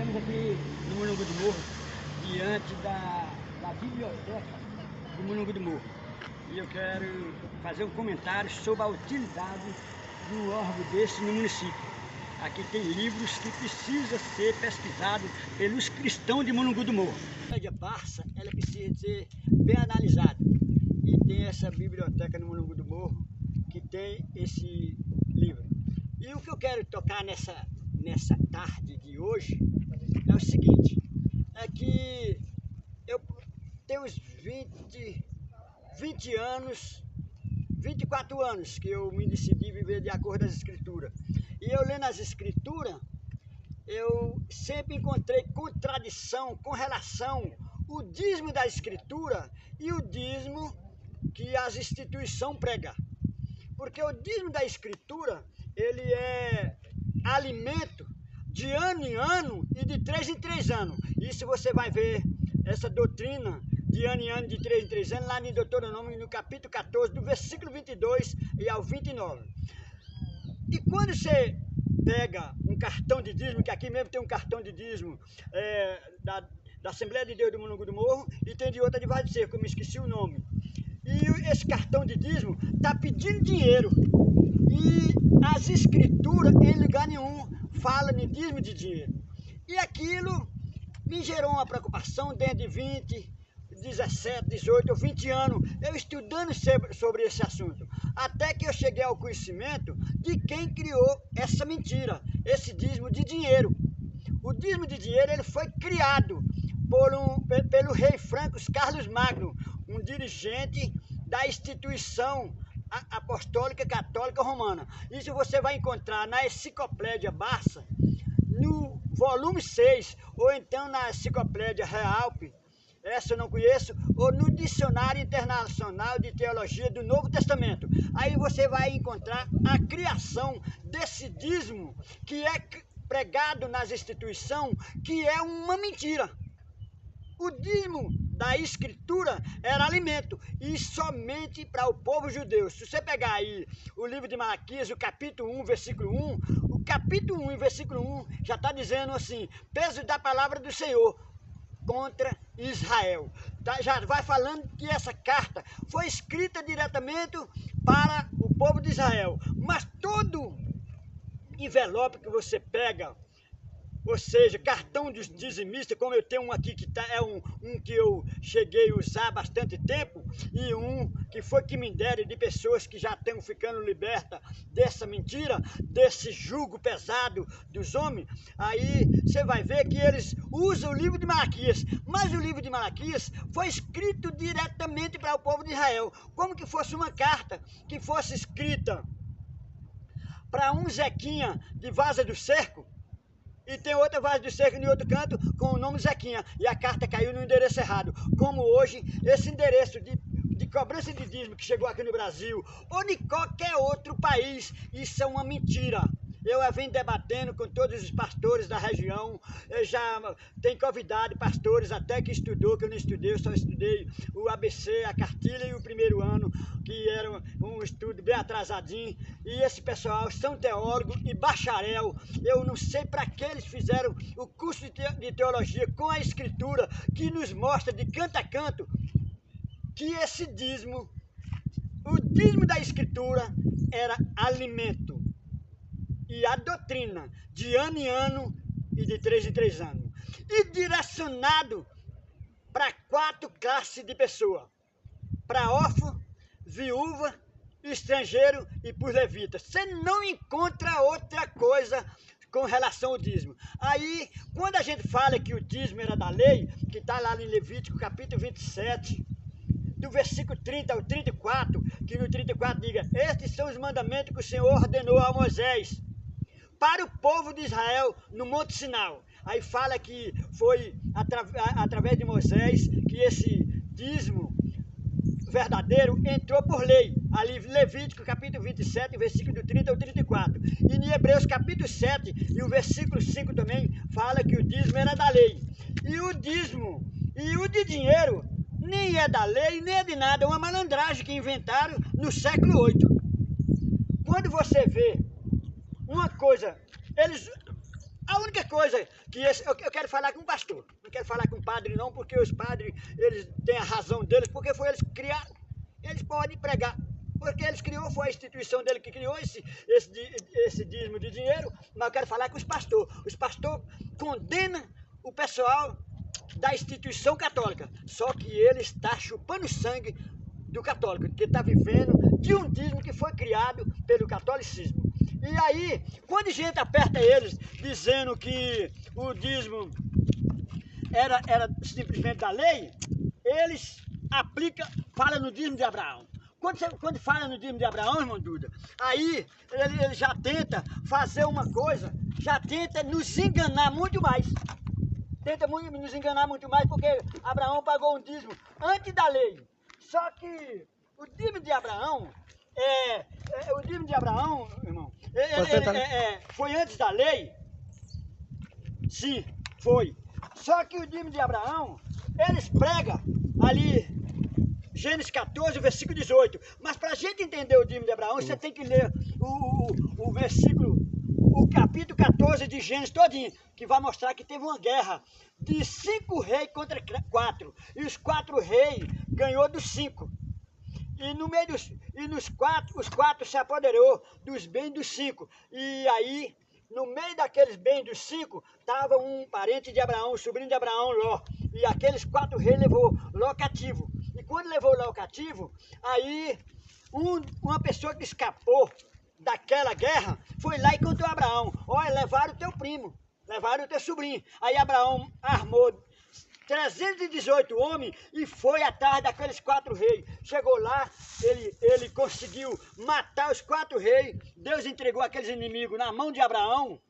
estamos aqui no Mulungu do Morro, diante da biblioteca do Mulungu do Morro. E eu quero fazer um comentário sobre a utilidade de um órgão desse no município. Aqui tem livros que precisam ser pesquisados pelos cristãos de Mulungu do Morro. A média Barça, ela precisa ser bem analisada. E tem essa biblioteca no Mulungu do Morro que tem esse livro. E o que eu quero tocar nessa tarde de hoje é o seguinte, é que eu tenho uns 20 anos, 24 anos que eu me decidi viver de acordo com as escrituras. E eu lendo as escrituras, eu sempre encontrei contradição com relação ao dízimo da escritura e o dízimo que as instituições pregam. Porque o dízimo da escritura, ele é alimento de ano em ano e de 3 em 3 anos. Isso você vai ver essa doutrina de ano em ano, de 3 em 3 anos, lá em Deuteronômio, no capítulo 14, do versículo 22 e ao 29. E quando você pega um cartão de dízimo, que aqui mesmo tem um cartão de dízimo da Assembleia de Deus do Mulungu do Morro, e tem de outra de Vaz do Cerco, eu me esqueci o nome. E esse cartão de dízimo está pedindo dinheiro. E as escrituras, em lugar nenhum, falam de dízimo de dinheiro. E aquilo me gerou uma preocupação dentro de 20, 17, 18 ou 20 anos, eu estudando sobre esse assunto. Até que eu cheguei ao conhecimento de quem criou essa mentira, esse dízimo de dinheiro. O dízimo de dinheiro ele foi criado pelo rei Franco Carlos Magno, um dirigente da instituição apostólica católica romana. Isso você vai encontrar na Enciclopédia Barça, no volume 6, ou então na Enciclopédia Realp, essa eu não conheço, ou no Dicionário Internacional de Teologia do Novo Testamento. Aí você vai encontrar a criação desse dízimo que é pregado nas instituições, que é uma mentira. O dízimo da escritura era alimento, e somente para o povo judeu. Se você pegar aí o livro de Malaquias, o capítulo 1, versículo 1, o capítulo 1 e versículo 1 já está dizendo assim, peso da palavra do Senhor contra Israel. Tá? Já vai falando que essa carta foi escrita diretamente para o povo de Israel. Mas todo envelope que você pega, ou seja, cartão dos dizimistas, como eu tenho um aqui que é um que eu cheguei a usar há bastante tempo, e um que foi que me deram de pessoas que já estão ficando libertas dessa mentira, desse jugo pesado dos homens. Aí você vai ver que eles usam o livro de Malaquias, mas o livro de Malaquias foi escrito diretamente para o povo de Israel, como que fosse uma carta que fosse escrita para um Zequinha de Vaza do Cerco, e tem outra Vaz do Cerco em outro canto com o nome Zequinha, e a carta caiu no endereço errado. Como hoje, esse endereço de cobrança de dízimo que chegou aqui no Brasil, ou em qualquer outro país, isso é uma mentira. Eu venho debatendo com todos os pastores da região, eu já tenho convidado pastores até que estudou, que eu não estudei, eu só estudei o ABC, a cartilha e o primeiro ano, que era um estudo bem atrasadinho, e esse pessoal são teólogos e bacharel. Eu não sei para que eles fizeram o curso de teologia com a escritura, que nos mostra de canto a canto que esse dízimo, o dízimo da escritura era alimento. E a doutrina de ano em ano e de 3 em 3 anos. E direcionado para 4 classes de pessoa. Para órfão, viúva, estrangeiro e por levita. Você não encontra outra coisa com relação ao dízimo. Aí, quando a gente fala que o dízimo era da lei, que está lá em Levítico capítulo 27, do versículo 30 ao 34, que no 34 diga, estes são os mandamentos que o Senhor ordenou a Moisés para o povo de Israel no Monte Sinai. Aí fala que foi através de Moisés que esse dízimo verdadeiro entrou por lei. Ali Levítico capítulo 27, versículo do 30 ao 34. E em Hebreus capítulo 7 e o versículo 5 também fala que o dízimo era da lei. E o dízimo e o de dinheiro nem é da lei, nem é de nada. É uma malandragem que inventaram no século 8. Quando você vê uma coisa, eles A única coisa que eu quero falar com o pastor, não quero falar com o padre não, porque os padres, eles têm a razão deles, porque foi eles que criaram, eles podem pregar, porque eles criou, foi a instituição dele que criou esse dízimo de dinheiro, mas eu quero falar com os pastores condenam o pessoal da instituição católica, só que ele está chupando sangue do católico, que está vivendo de um dízimo que foi criado pelo catolicismo. E aí, quando a gente aperta eles, dizendo que o dízimo era simplesmente da lei, eles falam no dízimo de Abraão. Quando fala no dízimo de Abraão, irmão Duda, aí ele já tenta fazer uma coisa, já tenta nos enganar muito mais. Nos enganar muito mais, porque Abraão pagou um dízimo antes da lei. Só que o dízimo de Abraão, irmão, foi antes da lei? Sim, foi. Só que o dízimo de Abraão, eles pregam ali, Gênesis 14, versículo 18. Mas para a gente entender o dízimo de Abraão, você tem que ler o versículo, o capítulo 14 de Gênesis todinho, que vai mostrar que teve uma guerra de 5 reis contra 4. E os 4 reis ganhou dos 5. E no meio os 4 se apoderou dos bens dos 5. E aí, no meio daqueles bens dos 5, estava um parente de Abraão, um sobrinho de Abraão, Ló. E aqueles 4 reis levou Ló cativo. E quando levou Ló cativo, aí uma pessoa que escapou daquela guerra foi lá e contou a Abraão: olha, levaram o teu primo, levaram o teu sobrinho. Aí Abraão armou 318 homens e foi atrás daqueles 4 reis. Chegou lá, ele conseguiu matar os 4 reis. Deus entregou aqueles inimigos na mão de Abraão.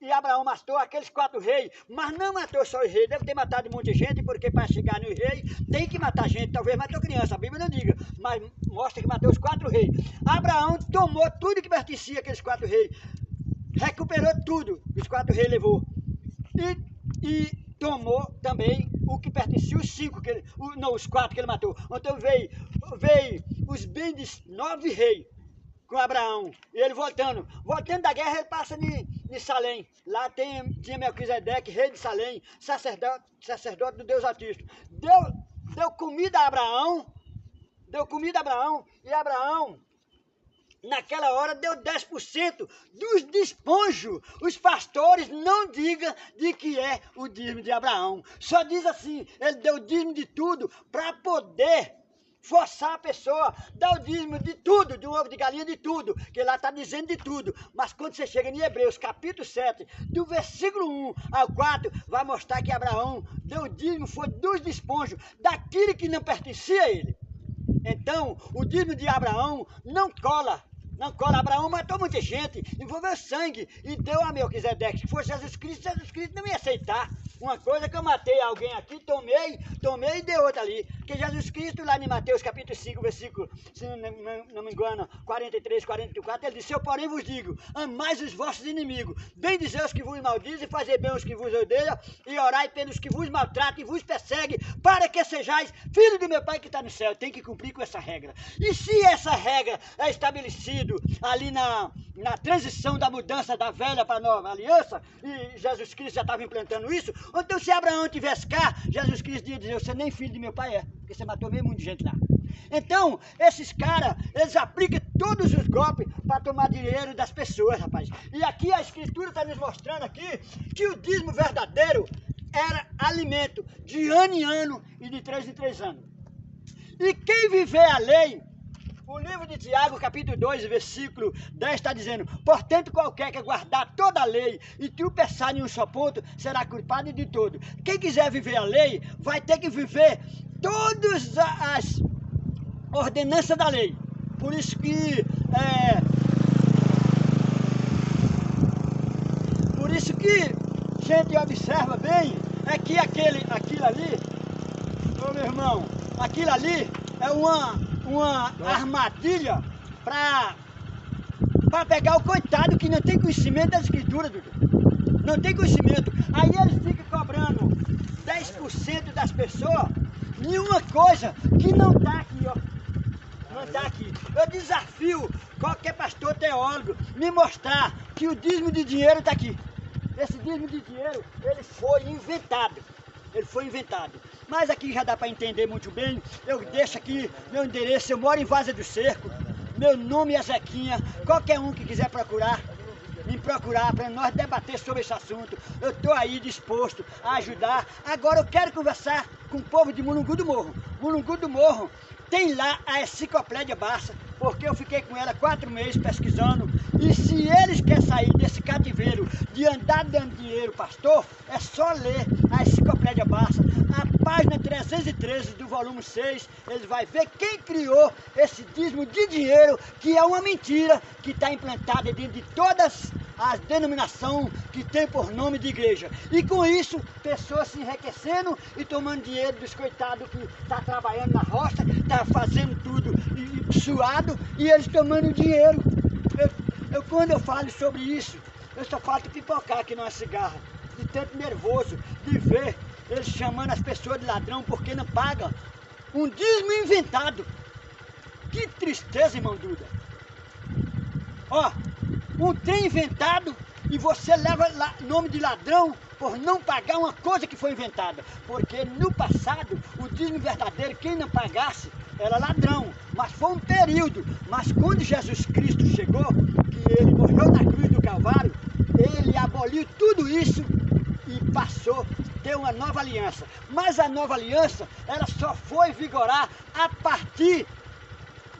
E Abraão matou aqueles 4 reis, mas não matou só os reis, deve ter matado muita gente, porque para chegar nos reis tem que matar gente, talvez matou criança, a Bíblia não diga, mas mostra que matou os 4 reis. Abraão tomou tudo que pertencia àqueles 4 reis, recuperou tudo, os 4 reis levou, e tomou também o que pertencia os 5, os 4 que ele matou. Então veio os bens de 9 reis com Abraão, e ele voltando da guerra, ele passa em Salém. Lá tinha Melquisedeque, rei de Salém, sacerdote do Deus Altíssimo. Deu comida a Abraão, e Abraão, naquela hora, deu 10% dos despojos. Os pastores não digam de que é o dízimo de Abraão. Só diz assim, ele deu o dízimo de tudo para poder forçar a pessoa, dar o dízimo de tudo, de um ovo de galinha, de tudo, que lá está dizendo de tudo. Mas quando você chega em Hebreus, capítulo 7, do versículo 1 ao 4, vai mostrar que Abraão deu o dízimo, foi dos despojos, daquilo que não pertencia a ele. Então, o dízimo de Abraão não cola. Abraão matou muita gente, envolveu sangue e deu a Melquisedeque. Se fosse Jesus Cristo não ia aceitar. Uma coisa que eu matei alguém aqui, tomei e dei outra ali. Porque Jesus Cristo, lá em Mateus capítulo 5, versículo, se não me engano, 43, 44, ele disse: eu porém vos digo, amais os vossos inimigos, bendizei os que vos maldizem, fazei bem os que vos odeiam, e orai pelos que vos maltratam e vos perseguem, para que sejais filho do meu Pai que está no céu. Tem que cumprir com essa regra. E se essa regra é estabelecida ali na transição da mudança da velha para a nova aliança, e Jesus Cristo já estava implantando isso, então se Abraão tivesse cá, Jesus Cristo ia dizer: você nem filho de meu pai é, porque você matou meio mundo de gente lá. Então, esses caras, eles aplicam todos os golpes para tomar dinheiro das pessoas, rapaz. E aqui a Escritura está nos mostrando aqui que o dízimo verdadeiro era alimento de ano em ano e de 3 em 3 anos. E quem viver a lei, o livro de Tiago, capítulo 2, versículo 10, está dizendo: portanto, qualquer que guardar toda a lei e tropeçar em um só ponto, será culpado de todo. Quem quiser viver a lei, vai ter que viver todas as ordenanças da lei. Por isso que, gente observa bem, é que aquilo ali, ô meu irmão, aquilo ali é uma armadilha para pegar o coitado que não tem conhecimento das escrituras, Dudu. Não tem conhecimento. Aí eles ficam cobrando 10% das pessoas em uma coisa que não está aqui, ó. Não está aqui. Eu desafio qualquer pastor teólogo me mostrar que o dízimo de dinheiro está aqui. esse dízimo de dinheiro, ele foi inventado. Ele foi inventado. Mas aqui já dá para entender muito bem. Eu deixo aqui meu endereço, eu moro em Vaza do Cerco. Meu nome é Zequinha. Qualquer um que quiser procurar, me procurar para nós debater sobre esse assunto. Eu estou aí disposto a ajudar. Agora eu quero conversar com o povo de Mulungu do Morro. Mulungu do Morro tem lá a enciclopédia Barça, porque eu fiquei com ela 4 meses pesquisando. E se eles querem sair desse cativeiro de andar dando dinheiro, pastor, é só ler a enciclopédia Barça. A página 313 do volume 6, eles vão ver quem criou esse dízimo de dinheiro, que é uma mentira que está implantada dentro de todas as denominações que tem por nome de igreja. E com isso, pessoas se enriquecendo e tomando dinheiro dos coitados que está trabalhando na roça, está fazendo tudo suado, e eles tomando dinheiro. Quando eu falo sobre isso, eu só falo de pipocar aqui numa cigarra, de tanto nervoso de ver eles chamando as pessoas de ladrão porque não pagam um dízimo inventado. Que tristeza, irmão Duda. Ó, um trem inventado e você leva nome de ladrão por não pagar uma coisa que foi inventada. Porque no passado, o dízimo verdadeiro, quem não pagasse, era ladrão. Mas foi um período. Mas quando Jesus Cristo chegou, que ele morreu na cruz do Calvário, ele aboliu tudo isso e passou, deu uma nova aliança. Mas a nova aliança, ela só foi vigorar a partir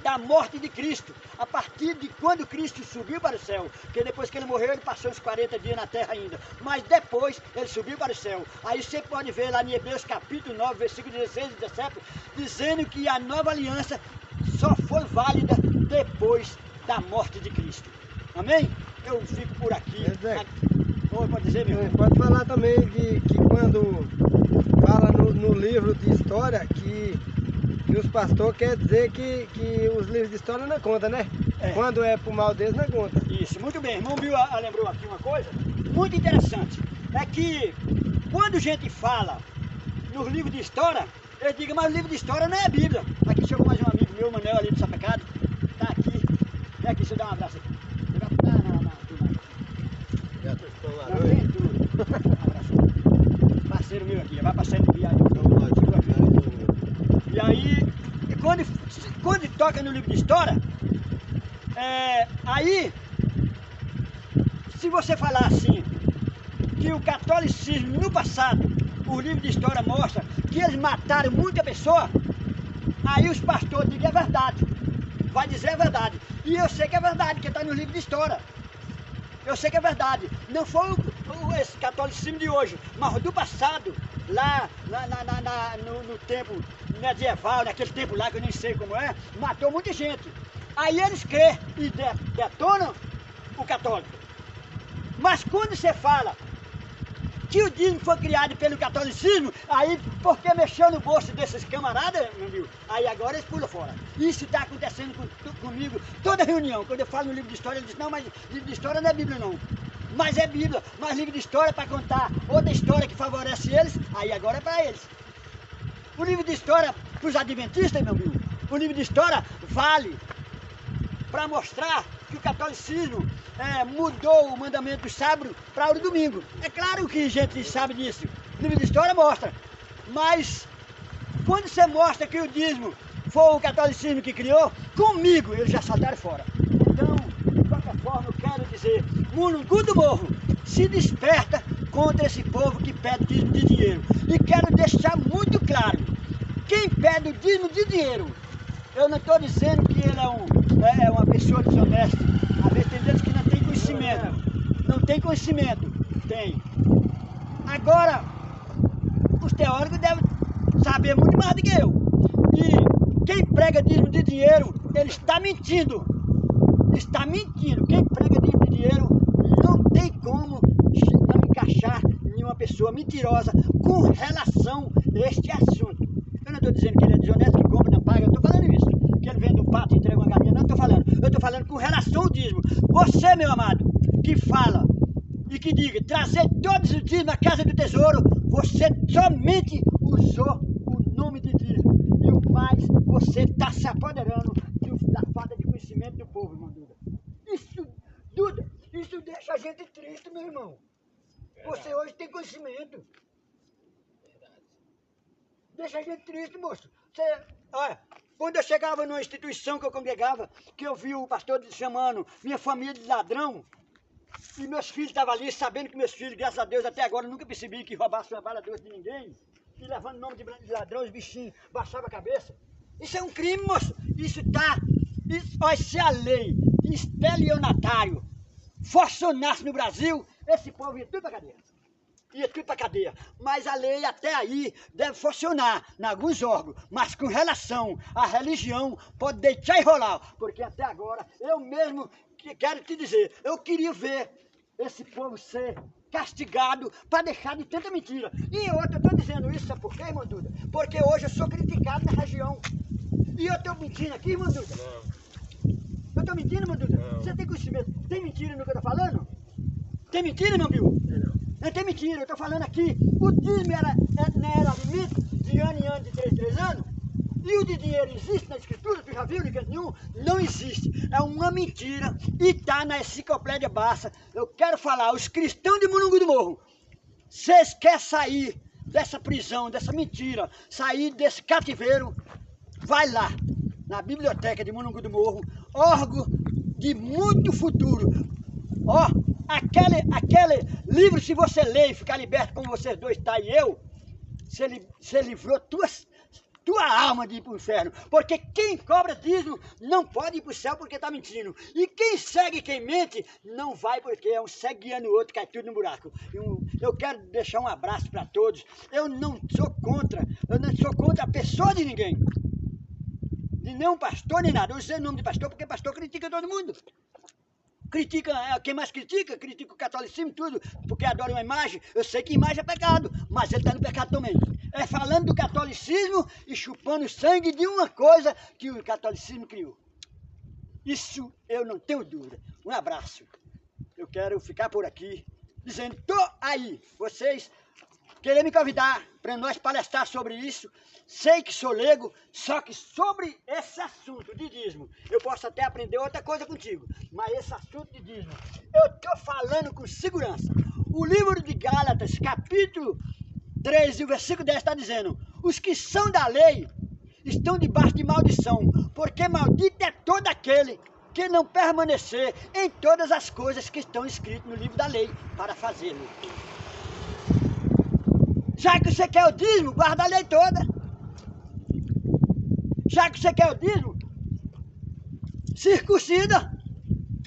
da morte de Cristo, a partir de quando Cristo subiu para o céu, porque depois que ele morreu, ele passou uns 40 dias na terra ainda, mas depois ele subiu para o céu. Aí você pode ver lá em Hebreus capítulo 9, versículo 16 e 17, dizendo que a nova aliança só foi válida depois da morte de Cristo. Amém? Eu fico por aqui. Pode dizer, meu irmão? Pode falar também que quando fala no livro de história que os pastores querem dizer que os livros de história não contam, né? É. Quando é pro mal deles, não conta. Isso, muito bem. Irmão Bill lembrou aqui uma coisa muito interessante. É que quando a gente fala nos livros de história, ele diga, mas o livro de história não é a Bíblia. Aqui chegou mais um amigo meu, Manuel, ali do Sapecado. Tá aqui. Vem aqui, deixa eu dar um abraço aqui. Não tem tudo. Um abraço. Parceiro meu aqui, vai passando de viagem. E aí, quando toca no livro de história, aí, se você falar assim, que o catolicismo no passado, o livro de história mostra que eles mataram muita pessoa, aí os pastores dizem é verdade, vai dizer é verdade. E eu sei que é verdade, porque está no livro de história. Eu sei que é verdade. Não foi esse catolicismo de hoje, mas do passado, lá no tempo medieval, naquele tempo lá que eu nem sei como é, matou muita gente. Aí eles crêem e detonam o católico. Mas quando você fala que o dízimo foi criado pelo catolicismo, aí porque mexeu no bolso desses camaradas, meu amigo, aí agora eles pulam fora. Isso está acontecendo comigo toda reunião. Quando eu falo no livro de história, ele diz, não, mas livro de história não é Bíblia não. Mas é Bíblia, mas livro de história para contar outra história que favorece eles, aí agora é para eles. O livro de história para os adventistas, meu amigo, o livro de história vale para mostrar que o catolicismo mudou o mandamento do sábado para o domingo. É claro que a gente sabe disso, o livro de história mostra, mas quando você mostra que o dízimo foi o catolicismo que criou, comigo eles já saltaram fora. Então, de qualquer forma, eu quero dizer, Mulungu do Morro se desperta contra esse povo que pede dízimo de dinheiro. E quero deixar muito claro, quem pede o dízimo de dinheiro, eu não estou dizendo que ele é uma pessoa desonesta. Às vezes tem deles que não tem conhecimento. Não tem conhecimento. Tem. Agora, os teóricos devem saber muito mais do que eu. E quem prega dízimo de dinheiro, ele está mentindo. Está mentindo. Quem prega dízimo de dinheiro não tem como não encaixar em uma pessoa mentirosa com relação a este assunto. Eu não estou dizendo que ele é desonesto, que compra, não paga, eu estou falando isso. Que ele vende um pato e entrega uma galinha, não estou falando. Eu estou falando com relação ao dízimo. Você, meu amado, que fala e que diga, trazer todos os dízimos na casa do tesouro, você somente usou o nome de dízimo. E o mais, você está se apoderando da falta de conhecimento do povo, irmão Duda. Isso, Duda, isso deixa a gente triste, meu irmão. Você hoje tem conhecimento. Deixa a gente triste, moço. Olha, quando eu chegava numa instituição que eu congregava, que eu vi o pastor chamando minha família de ladrão, e meus filhos estavam ali, sabendo que meus filhos, graças a Deus, até agora nunca percebi que roubassem uma bala doce de ninguém, e levando o nome de ladrão, os bichinhos baixavam a cabeça. Isso é um crime, moço. Olha, se a lei de estelionatário funcionasse no Brasil, esse povo ia tudo para cadeia. Ia tudo para cadeia. Mas a lei até aí deve funcionar em alguns órgãos. Mas com relação à religião, pode deixar e rolar. Porque até agora, eu mesmo quero te dizer, eu queria ver esse povo ser castigado para deixar de tanta mentira. E outra, eu estou dizendo isso, sabe por quê, irmã Duda? Porque hoje eu sou criticado na região. E eu estou mentindo aqui, irmã Duda? Não. Eu estou mentindo, irmã Duda? Não. Você tem conhecimento? Tem mentira no que eu estou falando? Tem mentira, não, viu? Não tem mentira, eu estou falando aqui, o dízimo era limite de ano em ano, de 3 anos, e o de dinheiro existe na escritura, tu já viu de canto nenhum? Não existe, é uma mentira e está na enciclopédia Barça. Eu quero falar, os cristãos de Mulungu do Morro, vocês querem sair dessa prisão, dessa mentira, sair desse cativeiro, vai lá, na biblioteca de Mulungu do Morro, órgão de muito futuro, ó. Aquele livro, se você ler e ficar liberto como vocês dois tá e eu, você livrou tua alma de ir para o inferno. Porque quem cobra dízimo não pode ir para o céu porque está mentindo. E quem segue quem mente não vai porque é um segue guiando o outro, cai tudo no buraco. Eu quero deixar um abraço para todos. Eu não sou contra a pessoa de ninguém. De nenhum pastor nem nada. Eu usei o nome de pastor porque pastor critica todo mundo. Critica, quem mais critica o catolicismo, tudo, porque adora uma imagem. Eu sei que imagem é pecado, mas ele está no pecado também. É falando do catolicismo e chupando o sangue de uma coisa que o catolicismo criou. Isso eu não tenho dúvida. Um abraço. Eu quero ficar por aqui, dizendo, tô aí. Vocês querem me convidar para nós palestrar sobre isso. Sei que sou leigo, só que sobre esse assunto de dízimo, eu posso até aprender outra coisa contigo, mas esse assunto de dízimo, eu estou falando com segurança. O livro de Gálatas, capítulo 3, e o versículo 10 está dizendo, os que são da lei estão debaixo de maldição, porque maldito é todo aquele que não permanecer em todas as coisas que estão escritas no livro da lei para fazê-lo. Já que você quer o dízimo, guarda a lei toda. Já que você quer o dízimo, circuncida.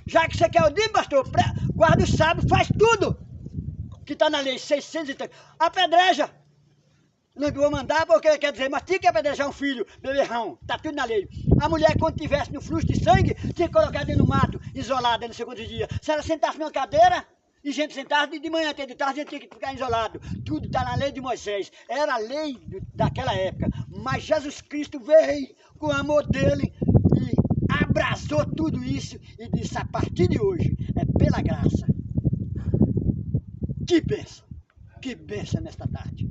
Já que você quer o dízimo, pastor, guarda o sábado, faz tudo que está na lei 630. Apedreja. Não vou mandar porque quer dizer, mas tinha que apedrejar um filho, beberrão, está tudo na lei. A mulher, quando estivesse no fluxo de sangue, tinha que colocar dentro do mato, isolada no segundo dia. Se ela sentasse numa cadeira, e gente sentada de manhã até de tarde, a gente tinha que ficar isolado. Tudo está na lei de Moisés. Era a lei daquela época. Mas Jesus Cristo veio com o amor dele e abraçou tudo isso e disse, a partir de hoje, é pela graça. Que bênção nesta tarde.